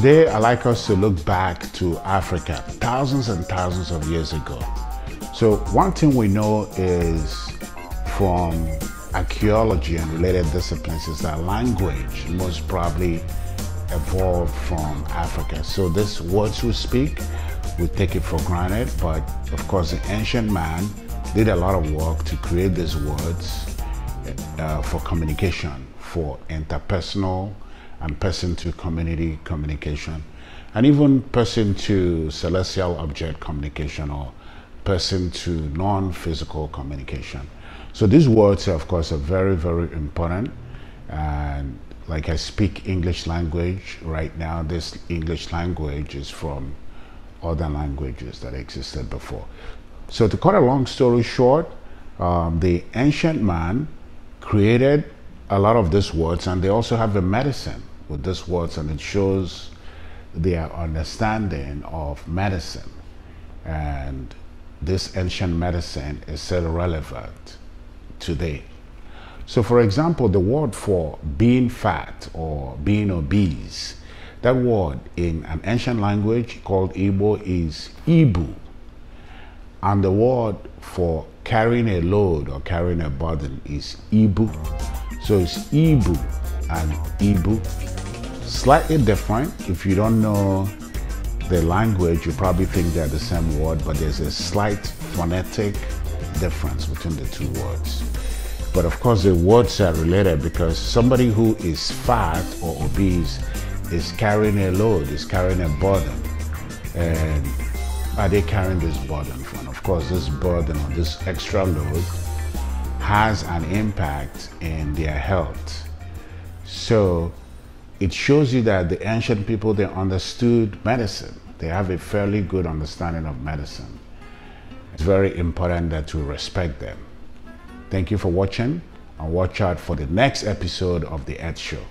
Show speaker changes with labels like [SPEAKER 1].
[SPEAKER 1] Today, I'd like us to look back to Africa thousands and thousands of years ago. So one thing we know is from archaeology and related disciplines is that language most probably evolved from Africa. So these words we speak, we take it for granted, but of course the ancient man did a lot of work to create these words for communication, for interpersonal and person-to-community communication, and even person-to-celestial object communication or person-to-non-physical communication. So these words, of course, are very, very important. And like I speak English language right now, this English language is from other languages that existed before. So to cut a long story short, the ancient man created a lot of these words, and they also have a medicine with these words, and it shows their understanding of medicine. And this ancient medicine is still relevant today. So for example, the word for being fat or being obese, that word in an ancient language called Igbo is Ibu. And the word for carrying a load or carrying a burden is Ibu. So it's Ibu and Ibu. Slightly different. If you don't know the language, you probably think they're the same word, but there's a slight phonetic difference between the two words. But of course the words are related, because somebody who is fat or obese is carrying a load, is carrying a burden. And are they carrying this burden for? And of course this burden or this extra load has an impact in their health. So it shows you that the ancient people, they understood medicine. They have a fairly good understanding of medicine. It's very important that we respect them. Thank you for watching, and watch out for the next episode of The Earth Show.